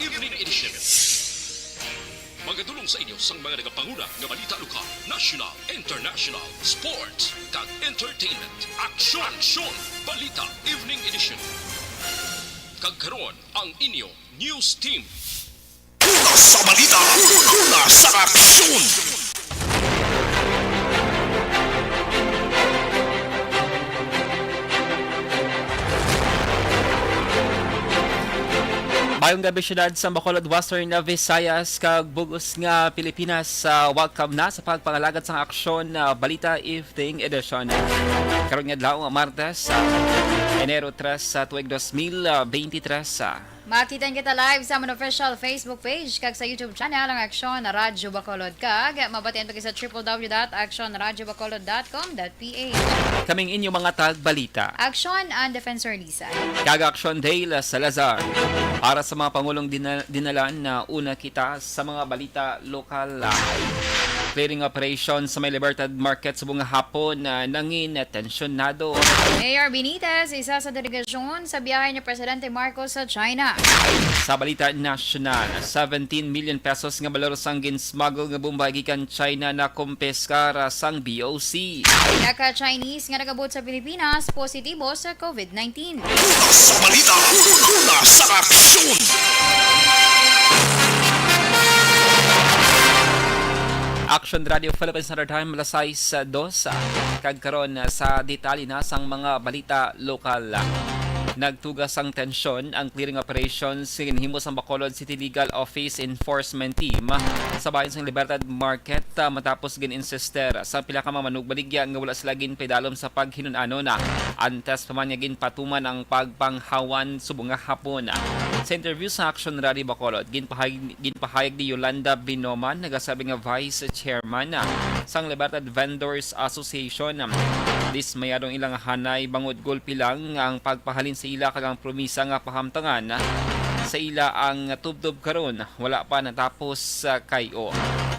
Evening Edition. Magadulong sa inyo sang mga nagapanguna nga balita lokal, national, international, sports, kag entertainment. Aksyon! Balita Evening Edition. Kag karon ang inyo news team. Una sa balita, una sa aksyon. Mayong gabi syudad sa Bacolod, Western Visayas, kag bugos nga Pilipinas. Welcome na sa pagpangalagad sa aksyon Balita Evening Edition. Karon nga adlaw Martes, Enero 3 sa tuig 2023. Makitan kita live sa among official Facebook page kag sa YouTube channel ang Aksyon Radyo Bacolod kag mabatian pa sa www.actionradyobacolod.com.ph. Kaming inyo mga tagbalita. Aksyon ang Defensor Lisa. Kag Aksyon Dale Salazar. Para sa mga pangulong dinalan na una kita sa mga balita lokal. Clearing operation sa may Libertad Market sa bunga hapon na nangin tensyonado. Mayor Benitez, isa sa delegasyon sa biyahe ni Presidente Marcos sa China. Sa balita nasyonal, 17 million pesos nga balor sang ginsmuggle nga bomba gikan China na kumpeskara sang BOC. Naka-Chinese nga nagabot sa Pilipinas positibo sa COVID-19. Una sa balita, una sa aksyon. Action Radio Philippines Standard Time alas 6:02 kag karon sa detalye na sang mga balita lokal. Nagtugas ang tensyon ang clearing operations ginhimo sa Bacolod City Legal Office Enforcement Team sa bahin sang Libertad Market matapos gin-insister sa pila ka mga manugbaligya nga wala sila ginpedalom sa paghinun-ano na antes pa man nga ginpatuman ang pagpanghawan subong nga hapon. Sa interview sa Action Radio Bacolod, ginpahayag ni Yolanda Binoman, nagasabi nga Vice Chairman sang Libertad Vendors Association. Dismayadong ilang hanay bangod gulpi lang ang pagpahalin sa ila kag ang promisa nga pahamtangan sa ila ang tubdob karon wala pa natapos sa kayo.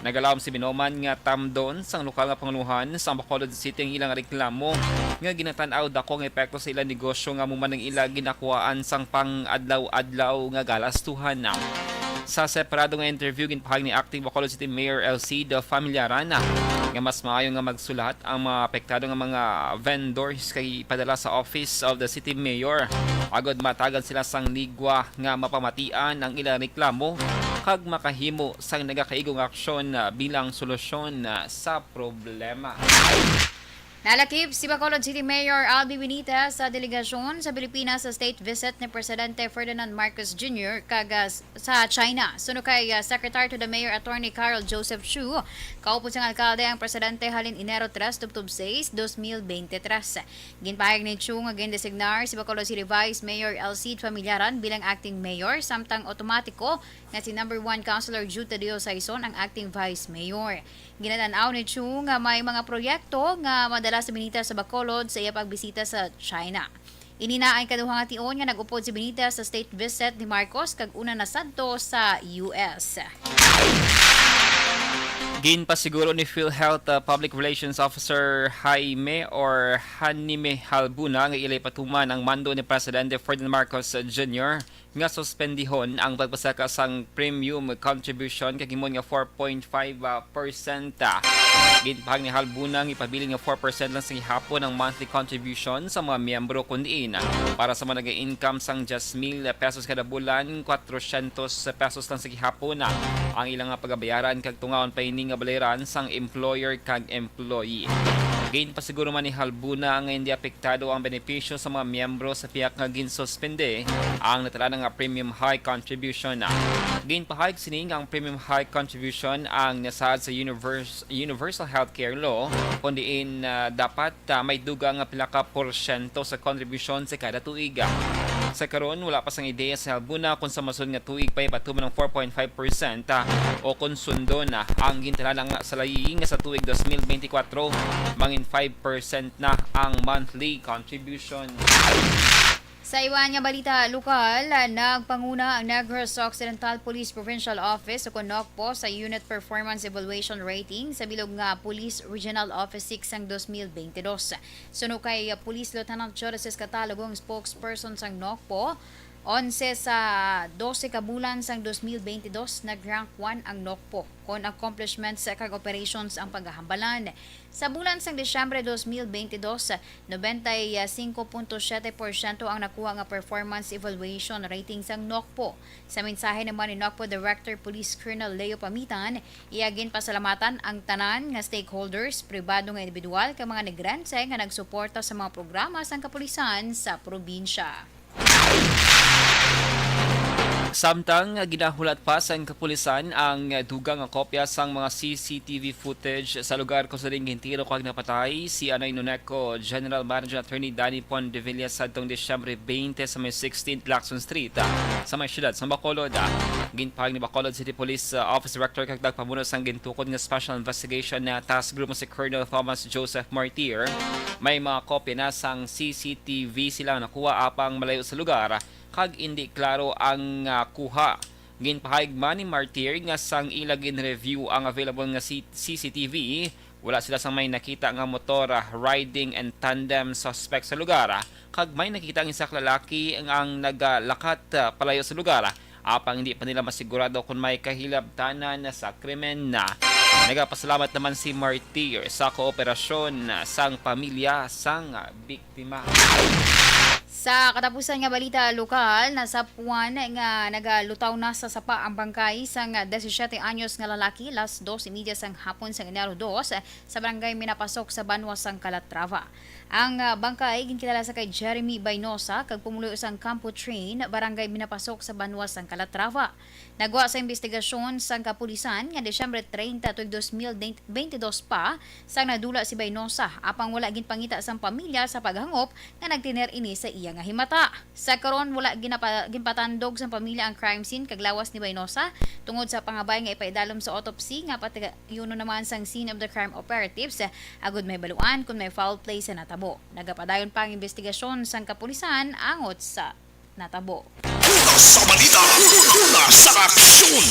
Nagalawom si Binoman nga tamdon sang lokal nga panguluhan sa Bacolod City ang ilang reklamo nga ginatan-aw dako nga epekto sa ilang negosyo nga muman ang ila ginakuhaan sang pang-adlaw-adlaw nga galastuhan. Sa separado nga interview ginpahayag ni Acting Bacolod City Mayor LC de Familiaran nga mas maayo nga magsulat ang mga apektado nga mga vendors kay ipadala sa Office of the City Mayor agod matagan sila sang ligwa nga mapamatian ang ilang reklamo kag makahimo sang nagakaigong aksyon bilang solusyon sa problema. Nalakip si Bacolod City Mayor Albi Benitez sa delegasyon sa Pilipinas sa state visit ni Presidente Ferdinand Marcos Jr. sa China. Sunod kay Secretary to the Mayor Attorney Carl Joseph Chu, kaupo siyang alkalde ang Presidente halin Enero 3 tubtob 6, 2023. Ginpahayag ni Chu nga gindesignar si Bacolod City Vice Mayor Elsie Familiaran bilang acting mayor samtang otomatiko nga si number 1 Councilor Jude Tadeo Saison ang acting vice mayor. Ginatanaw ni Chu nga may mga proyekto nga madala sa Benitez sa Bacolod sa iya pagbisita sa China. Inina ang kaduhang ation nga nag-upod si Benitez sa state visit ni Marcos kag una na sadto sa US. Ginpasiguro ni PhilHealth Public Relations Officer Jaime Halbuna nga ilay patuman ang mando ni Presidente Ferdinand Marcos Jr. nga suspendihon ang pagpasaka sang premium contribution kagimon nga 4.5%. Ginpahag ni Halbuna nga ipabili nga 4% lang sa gihapon ang monthly contribution sa mga miyembro kundiin. Para sa mga nag-income sang just 1,000 pesos kada bulan, 400 pesos lang sa gihapon ang ilang pagabayaran kag tungawon pa ini nga balayaran sang employer kag employee. Gain pa siguro man ni Halbuna nga hindi apektado ang benepisyo sa mga miyembro sa piyak nga ginsuspende ang natala nga premium high contribution. Gain pahayag sining ang premium high contribution ang nasaad sa Universal Healthcare Law kundiin dapat may dugang nga pila ka porsyento sa contribution sa kada tuig. Sa karon wala pa sang ideya sa Halbuna kung sa masud nga tuig pa ipatuman ng 4.5% o kung sundo na ang gintala nga sa layi nga sa tuig 2024 mangin 5% na ang monthly contribution. Sa iwan nga balita lokal, nagpanguna ang Negros Occidental Police Provincial Office o CONOCPO sa Unit Performance Evaluation Rating sa bilog nga Police Regional Office 6 sang 2022. Suno kay Police Lieutenant Joseph Catalogong spokesperson sang NOCPO, 11 sa 12 ka bulan sang 2022 nag-rank 1 ang NOCPO kon accomplishments kag operations ang paghahambalan. Sa bulan sang Disyembre 2022, 95.7% ang nakuha nga performance evaluation rating sang NOCPO. Sa mensahe naman ni NOCPO Director Police Colonel Leo Pamitan, iagin pasalamatan ang tanan nga stakeholders, pribado nga individual kag mga negrense nga nagsuporta sa mga programa sang kapulisan sa probinsya. Samtang ginahulat pa sa kapulisan ang dugang nga kopya sang mga CCTV footage sa lugar kung saan gintiro kag napatay si Anoy Nuneco General Manager Attorney Danny Pondevilla sa atong Disyembre 20 sa may 16th Lacson Street sa may siyudad sa Bacolod. Ginpahag ni Bacolod City Police Office Director kag nagpamuno sang gintukod nga Special Investigation na Task Group si Colonel Thomas Joseph Martir. May mga kopya na sang CCTV sila nakuha apang malayo sa lugar kag hindi klaro ang kuha. Ginpahayag man ni Martir nga sang ilag in review ang available nga CCTV, wala sila sang may nakita nga motor riding and tandem suspect sa lugar kag may nakita ang isa ka lalaki ang naglakat palayo sa lugar apang hindi pa nila masigurado kung may kahilabtanan sa krimen na. Nagapasalamat naman si Martir sa kooperasyon sang pamilya sang biktima. Sa katapusan nga balita lokal, nasa Puan nga nagalutaw na sa sapa ang bangkay sang 17 anyos nga lalaki las 2:30 sang hapon sa Enero 2 sa barangay Minapasok sa Banwa sang Calatrava. Ang bangkay ginkilala sa kay Jeremy Baynosa kag pumulo sang Campo Train, barangay Minapasok sa Banwa sang Calatrava. Nagwa sa investigasyon sang kapulisan nga Disyembre 30 tuig 2022 pa sang nadula si Baynosa apang wala ginpangita sang pamilya sa paghangop nga nagtiner ini sa iya nga himata. Sa karon wala ginpatandog sa pamilya ang crime scene kag lawas ni Baynosa tungod sa pangabay nga ipaidalom sa autopsy nga pati yuno naman sang scene of the crime operatives agud may baluan kung may foul play sa natabo. Nagapadayon pa ang investigasyon sang kapulisan angot sa natabo. Sa balita, sa aksyon.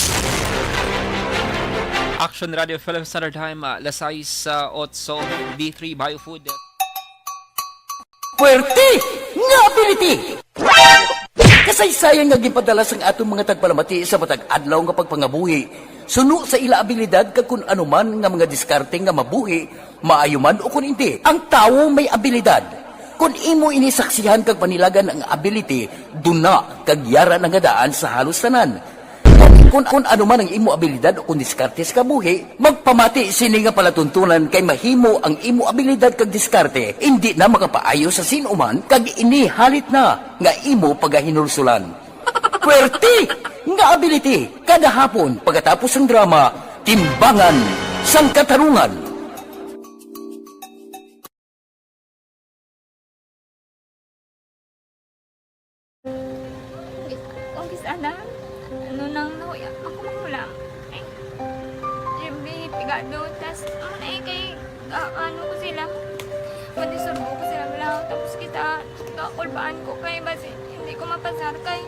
Action Radio Philippine Standard Time, lasay sa 8 D3 Biofood. Puwerte nga ability! Kasaysayan nga gipadala sang atong mga tagpalamati sa matag adlaw nga pagpangabuhi. Suno sa ila abilidad kag kun anuman nga mga diskarte nga mabuhi, maayo man o kun hindi. Ang tawo may abilidad. Kung imo inisaksihan kag panilagan ang ability, duna kag yara nga daan sa halos tanan. Kung ano man ang imo abilidad o kung diskarte sa kabuhi, magpamati sini nga palatuntunan kay mahimo ang imo abilidad kag diskarte, hindi na makapaayo sa sinuman kag inihalit na nga imo pagahinulsulan. Puwerte nga ability, kada hapon pagkatapos ng drama, Timbangan sang Katarungan. Sana, ano nang nahuya, ako mangulang. Ay, siyempre, pigado, tas, kay, ano ko sila, madisurbo ko sila lang, tapos kita, kakulbaan ko kay, basi, hindi ko mapasar kay.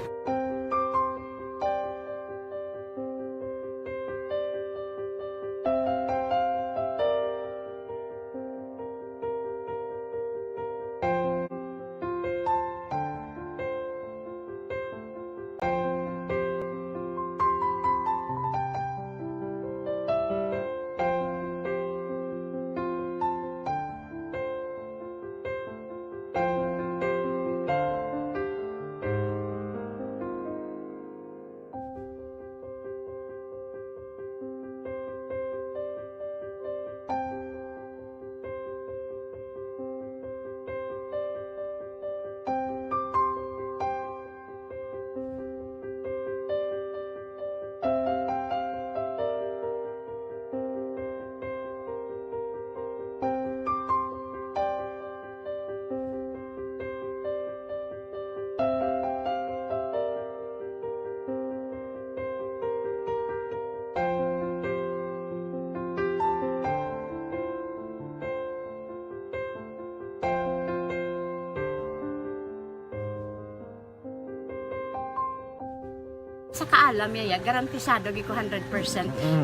makaalam yaya garantisado gi ko 100%.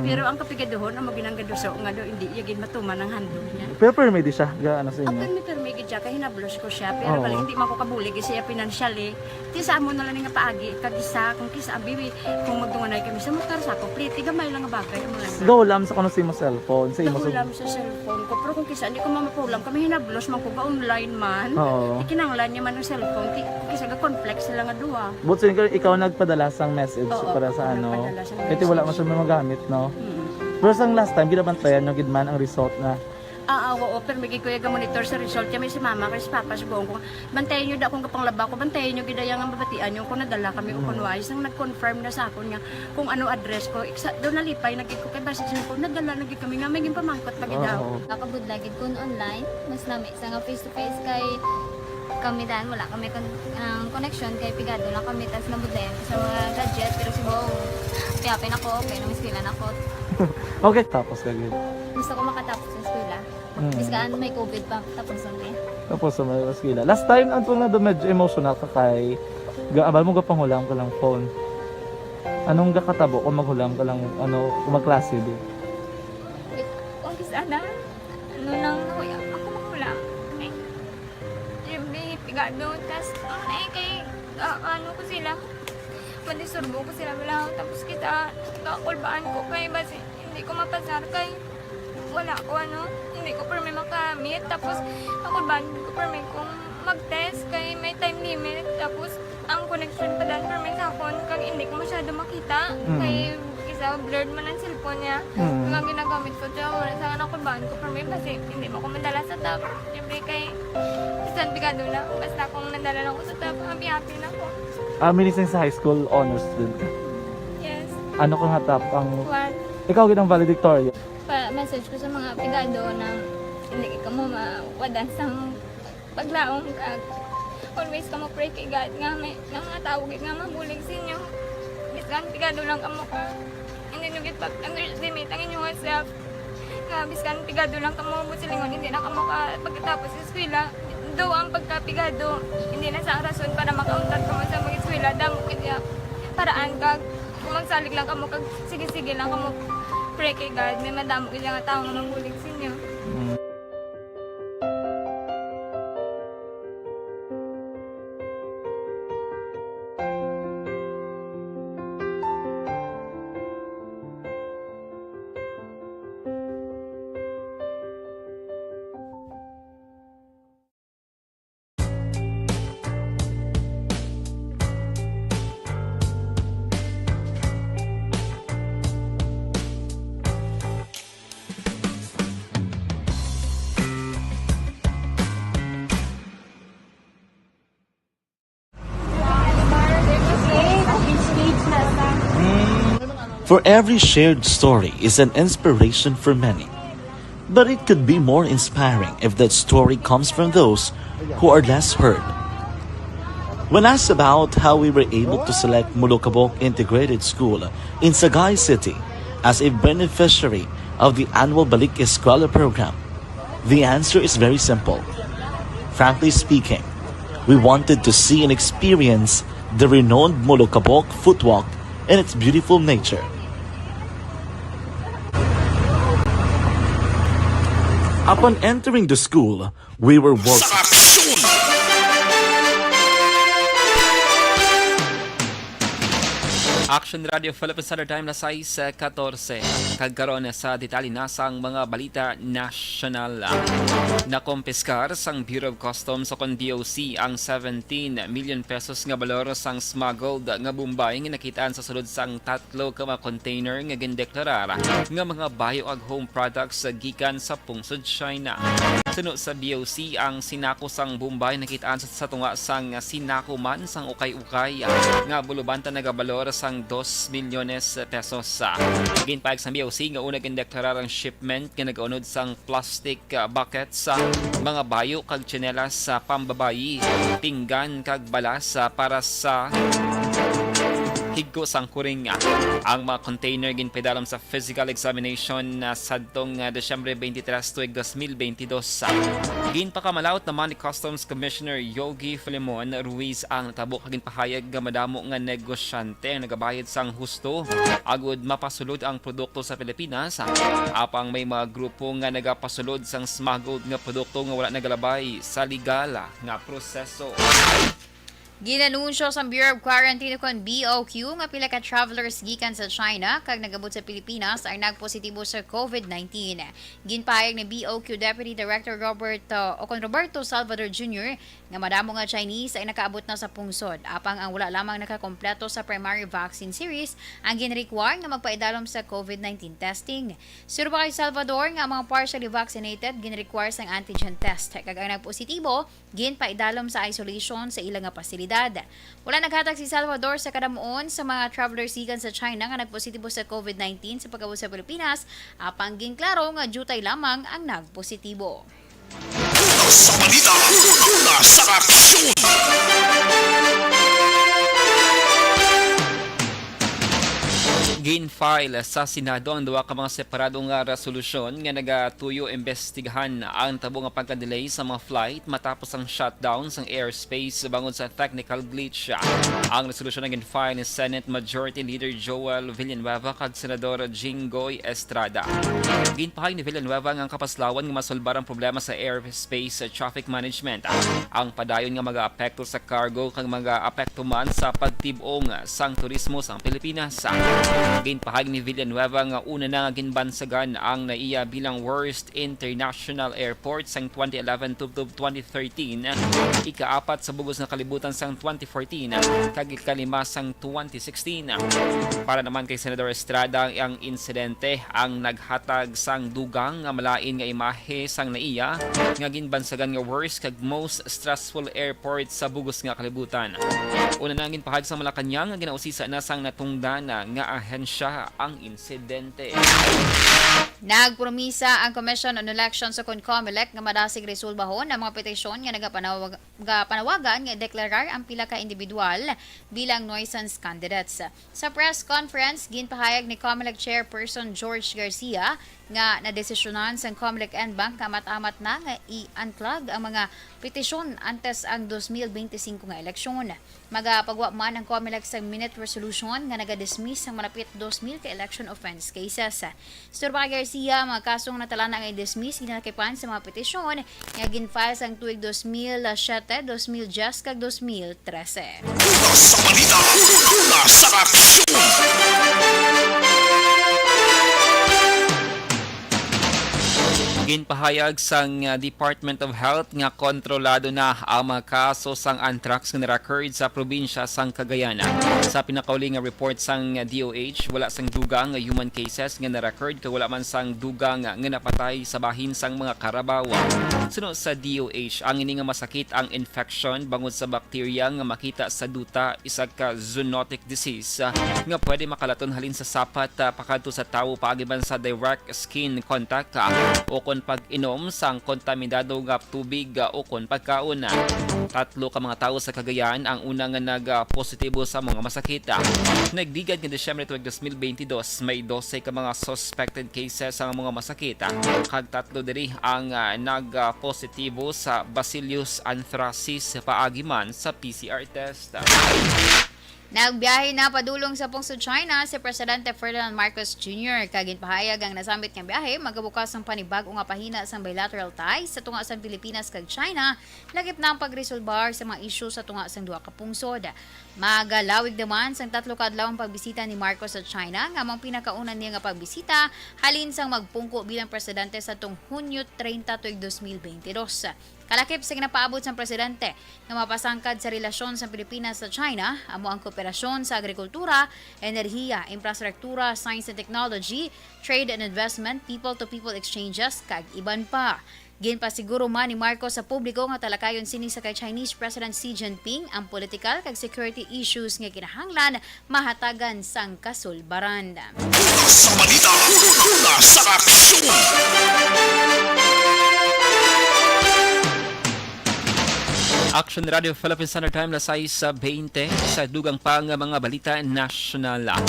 Pero ang kapigaduhon ang maginanggaduso nga do hindi yagid matuman ang handog niya. Pero permit di siya gaano sa Ang inyo. permit siya kay hinablos ko siya pero Oo. bali hindi man ko kabulig siya financially. Ti sa amo na lang nga paagi kag isa kung kisa ang bibi kung magdunganay kami sa motor sa complete gamay lang nga bagay mo lang. Gawlam sa kuno sa imo cellphone, sa imo Nahulam sa cellphone ko pero kung kisa hindi ko mamapulam kami hinablos man ko ga online man. Oo. Ikinanglan niya man ang cellphone ti kisa ga complex sila nga duwa. But so, ikaw nagpadala sang message Oo, para sa ako ano. nagpadala sang Kasi wala man siya may magamit, no? Mm. Pero sang last time, ginabantayan nyo gidman ang result na. Oo, pero may kuya monitor sa result niya, may si mama, kasi si papa, si buong ko. Bantayan nyo da kung kapanglaba ko, bantayan nyo gidayang ang babatian nyo kung nadala kami o kunwais. Nang nag-confirm na sa ako niya kung ano address ko. Doon nalipay, nagkik ko kay basis ko, nadala nagkik kami nga, may pamangkot pag daw. Oo. Kakabudlagid kun online, mas nami sa nga face to face kay kami dahil wala kami connection kay pigado lang kami tas nabudlayan sa mga gadget pero si Bong piyapin ako okay nang iskilan ako Okay, tapos kagid. gusto ko makatapos sa eskwela biskaan may COVID pa tapos ulit Tapos sa mga skila. Last time, ang na do medyo emotional ka kay gaabal mo gapanghulam ka lang phone. Anong gakatabo kung maghulam ka lang, ano, kung magklase di? kung kisana ano nang nahuya ako makulang eh siyempre pigado tas kay ano ko sila madisurbo ko sila bilang tapos kita kakulbaan ko kay basi hindi ko mapasar kay wala ko hindi ko permi makamit tapos kakulbaan ko permi kung mag-test kay may time limit tapos ang connection pa dan permi sa phone kag hindi ko masyado makita kay isa blurred man ang cellphone niya nga ginagamit ko siya wala sa kakulbaan ko permi kasi hindi mo ko madala sa tab siyempre kay isang bigado na basta kung nadala lang ko sa tab happy na ako. Minising sa high school honors student ka. Yes. Ano kang hatap ang... One, Ikaw ginang valedictorian. message ko sa mga pigado na hindi ka mo mawadan sa paglaong kag always ka mo pray kay God nga may mga tawag nga mabulig sa inyo. Biskan pigado lang kamo ka. Hindi nyo git underestimate ang inyong self. Nga biskan pigado lang kamo busilingon hindi na kamo ka pagkatapos sa eskwela. Do ang pagkapigado hindi na sa rason para makauntat ka mo sa mga eskwela damo kaya paraan kag kung magsalig lang kamo kag sige lang kamo pray kay God may madamo kaya nga tao nga mabulig sa inyo. For every shared story is an inspiration for many. But it could be more inspiring if that story comes from those who are less heard. When asked about how we were able to select Mulukabok Integrated School in Sagay City as a beneficiary of the annual Balik Eskwela program, the answer is very simple. Frankly speaking, we wanted to see and experience the renowned Mulukabok footwalk in its beautiful nature. Upon entering the school, we were Sa walking. aksyon! Action Radio Philippines Standard Time na 6:14. Kagkaroon sa detalye na sang mga balita national. Nakompiskar sang Bureau of Customs o kon DOC ang 17 million pesos nga balor sang smuggled nga bumbay nga nakitaan sa sulod sang 3 ka mga container nga gindeklarar nga mga bio ag home products gikan sa pungsod China. Suno sa BOC ang sinako sang bumbay nakitaan sa tunga sang sinako man sang ukay-ukay nga bulubanta nagabalor sang 2 milyones pesos. Ginpaig sa BOC nga una gindeklarar ang shipment nga nagaunod sang plastic buckets sa mga bayo kag tsinelas sa pambabayi, pinggan kag balas para sa higgo sang kuring. Ang mga container ginpedalam sa physical examination sadtong Desyembre 23 tuig 2022. Ginpakamalaot naman ni Customs Commissioner Yogi Filemon Ruiz ang natabo kagin pahayag nga madamo nga negosyante ang nagabayad sang husto agud mapasulod ang produkto sa Pilipinas apang may mga grupo nga nagapasulod sang smuggled nga produkto nga wala nagalabay sa legal nga proseso. Ginanunsyo sa Bureau of Quarantine kon BOQ nga pila ka travelers gikan sa China kag nagabot sa Pilipinas ay nagpositibo sa COVID-19. Ginpahayag ni BOQ Deputy Director Roberto Salvador Jr. nga madamo nga Chinese ay nakaabot na sa pungsod apang ang wala lamang nakakompleto sa primary vaccine series ang ginrequire nga magpaidalom sa COVID-19 testing. Suro pa kay Salvador nga ang mga partially vaccinated ginrequire sang antigen test kag ang nagpositibo ginpaidalom sa isolation sa ilang nga pasilidad. Wala naghatag si Salvador sa kadamuon sa mga travelers gikan sa China nga nagpositibo sa COVID-19 sa pag-abot sa Pilipinas, apang ginklaro nga jutay lamang ang nagpositibo. Sa balita, sa aksyon! Gin-file sa Senado ang duwa ka mga separadong nga resolusyon nga nagatuyo imbestigahan ang tabo nga pagka-delay sa mga flight matapos ang shutdown sa airspace bangon sa technical glitch. Ang resolusyon na gin-file ni Senate Majority Leader Joel Villanueva kag Senador Jinggoy Estrada. Ginpahayag ni Villanueva nga ang kapaslawan nga masolbar ang problema sa airspace traffic management. Ang padayon nga mag-aapekto sa cargo kag mag-aapekto man sa pagtibong sang turismo sa Pilipinas. Ginpahayag ni Villanueva nga una na nga ginbansagan ang naiya bilang worst international airport sang 2011 to 2013, ikaapat sa bugos na kalibutan sang 2014 kag ikalima sang 2016. Para naman kay Senador Estrada, ang insidente ang naghatag sang dugang nga malain nga imahe sang naiya nga ginbansagan nga worst kag most stressful airport sa bugos nga kalibutan. Una na ginpahayag sa Malacañang nga ginausisa na sang natungdana nga ahensya ang insidente. Nagpromisa ang Commission on Elections sa CONCOMELEC nga madasig resolbahon ang mga petisyon nga panawagan nga deklarar ang pila ka individual bilang nuisance candidates. Sa press conference, ginpahayag ni COMELEC Chairperson George Garcia nga nadesisyonan sa COMELEC NBank nga amat-amat na nga i-unclog ang mga petisyon antes ang 2025 nga eleksyon. Magapagwa man ang COMELEC sa minute resolution nga nagadismiss ang malapit 2,000 ka election offense cases. Sir Garcia, mga kasong natalana nga i-dismiss ginakipan sa mga petisyon nga ginfile sang tuig 2007, 2010 kag 2013. Sa balita, sa aksyon! Ginpahayag sang Department of Health nga kontrolado na ang mga kaso sang anthrax nga na-record sa probinsya sang Cagayan. Sa pinakauli nga report sang DOH, wala sang dugang nga human cases nga na-record kag wala man sang dugang nga napatay sa bahin sang mga karabawa. Sunod sa DOH, ang ini nga masakit ang infection bangod sa bakterya nga makita sa duta isag ka zoonotic disease nga pwede makalaton halin sa sapat pakadto sa tawo paagiban sa direct skin contact o kon pag-inom sang kontaminado nga tubig o kon pagkaon. 3 ka mga tawo sa Cagayan ang una nga nag-positibo sa mga masakit. Nagdigad nga Desyembre 2022, may 12 ka mga suspected cases sa mga masakit. Kag 3 diri ang nag-positibo sa Bacillus anthracis paagi man sa PCR test. Nagbiyahe na padulong sa pungsod China si Presidente Ferdinand Marcos Jr. Kaginpahayag ang nasambit nga biyahe magabukas ang panibago nga pahina sa bilateral ties sa tunga sa Pilipinas kag China, lagip na ang pagresolbar sa mga isyu sa tunga sa duha ka pungsod. Magalawig naman sang 3 ka adlawang pagbisita ni Marcos sa China nga among pinakaunan niya nga pagbisita halin sang magpungko bilang presidente sa tung Hunyo 30 tuig 2022. Kalakip sa ginapaabot sa presidente nga mapasangkad sa relasyon sa Pilipinas sa China, amo ang kooperasyon sa agrikultura, enerhiya, infrastruktura, science and technology, trade and investment, people-to-people exchanges, kag iban pa. Ginpasiguro man ni Marcos sa publiko nga talakayon sini sa kay Chinese President Xi Jinping ang political kag security issues nga kinahanglan mahatagan sang kasulbaran. Sa balita, sa aksyon! Action Radio Philippine Standard Time lasay sa 20 sa dugang pang mga balita nasyonal.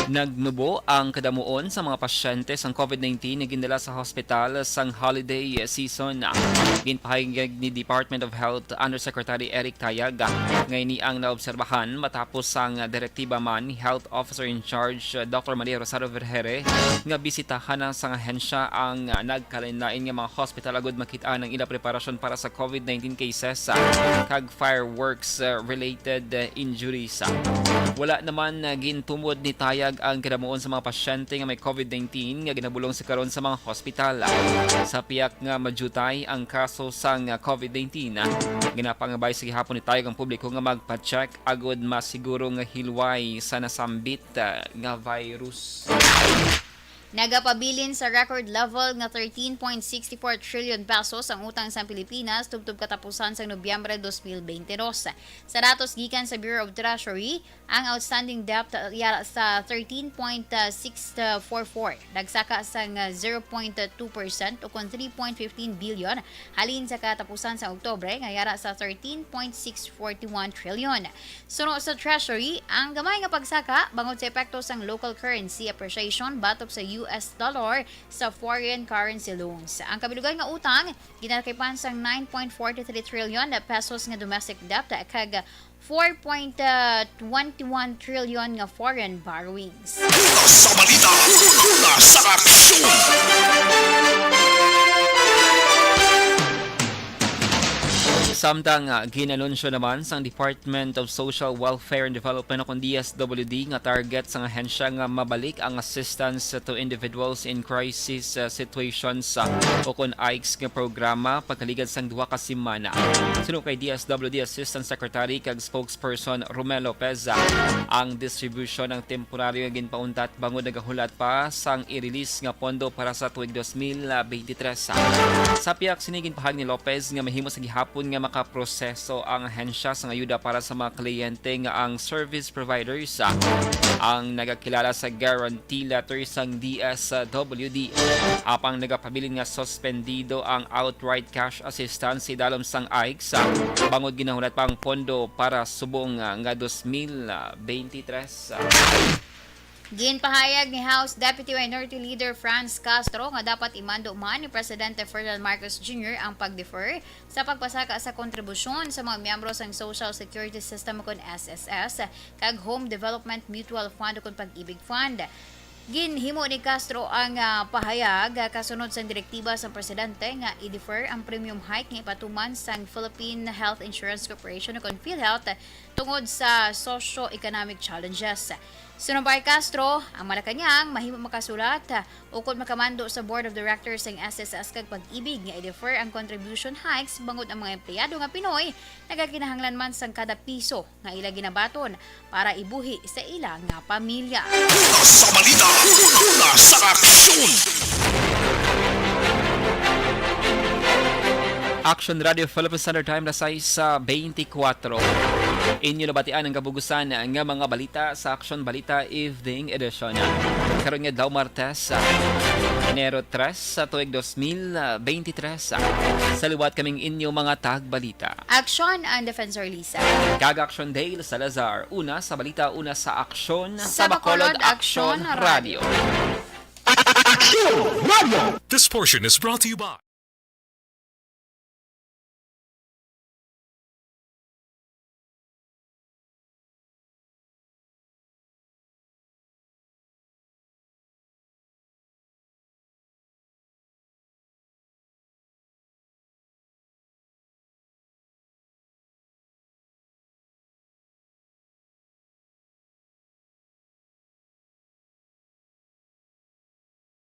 Nagnubo ang kadamuon sa mga pasyente sa COVID-19 na ginala sa hospital sa holiday season. Ginpahayag ni Department of Health Undersecretary Eric Tayag ngayon ang naobserbahan matapos ang direktiba man ni Health Officer in Charge Dr. Maria Rosario Vergere nga bisitahan na sa ahensya ang nagkalain-lain nga mga hospital agud makita ng ila preparasyon para sa COVID-19 cases kag fireworks related injuries. Wala naman gintumod ni Tayag ang kinamuon sa mga pasyente nga may COVID-19 nga ginabulong sa karon sa mga hospital. Sa piyak nga majutay ang kaso sa COVID-19, ginapangabay sa gihapon ni Tayag ang publiko nga magpa-check agud masiguro nga hilway sa nasambit nga virus. Nagapabilin sa record level nga 13.64 trillion pesos ang utang sa Pilipinas tubtob katapusan sa Nobyembre 2022. Sa datos gikan sa Bureau of Treasury, ang outstanding debt yara sa 13.644, nagsaka sa 0.2% o kung 3.15 billion halin sa katapusan sa Oktubre nga yara sa 13.641 trillion. Suno sa Treasury, ang gamay nga pagsaka bangod sa epekto sang local currency appreciation batok sa US dollar sa foreign currency loans. Ang kabilugan nga utang ginalakipan sang 9.43 trillion pesos nga domestic debt kag 4.21 trillion nga foreign borrowings. Sa balita, sa aksyon! Samtang ginanunsyo naman sa Department of Social Welfare and Development o DSWD nga target sa ahensya nga mabalik ang assistance to individuals in crisis situations o kung AICS nga programa pagkaligad sang duha ka semana. Suno kay DSWD Assistant Secretary kag spokesperson Romel Lopez, ang distribution ng temporaryo nga ginpauntat bangod nagahulat pa sang i-release nga pondo para sa tuig 2023. Sa piyak sinigin pahag ni Lopez nga mahimo sa gihapon nga makaproseso ang ahensya sa ayuda para sa mga kliyente nga ang service providers ang nagakilala sa guarantee letter sang DSWD. Apang nagapabilin nga suspendido ang outright cash assistance idalom sang AICS bangod ginahulat pa ang pondo para subong nga 2023. Ginpahayag ni House Deputy Minority Leader Franz Castro nga dapat imando man ni Presidente Ferdinand Marcos Jr. ang pag-defer sa pagpasaka sa kontribusyon sa mga miyembro sa Social Security System kon SSS kag Home Development Mutual Fund kon Pag-ibig Fund. Ginhimo ni Castro ang pahayag kasunod sa direktiba sa presidente nga i-defer ang premium hike nga ipatuman sa Philippine Health Insurance Corporation o PhilHealth tungod sa socio-economic challenges. Sunod pa kay Castro, ang Malacanang mahimo makasulat ukol makamando sa Board of Directors ng SSS kag Pag-ibig nga i-defer ang contribution hikes bangod ang mga empleyado nga Pinoy nagakinahanglan man sang kada piso nga ila ginabaton para ibuhi sa ilang nga pamilya. Sa balita, sa aksyon! Action Radio Philippine Standard Time lasay sa 24. Inyo nabatian ang kabugusan nga mga balita sa Action Balita Evening Edition. Karon nga daw Martes, Enero 3 sa tuig 2023. Sa liwat kaming inyo mga tagbalita. Action ang Defensor Lisa. Kag Action Dale Salazar. Una sa balita, una sa Action Sa Bacolod, Action Radio. This portion is brought to you by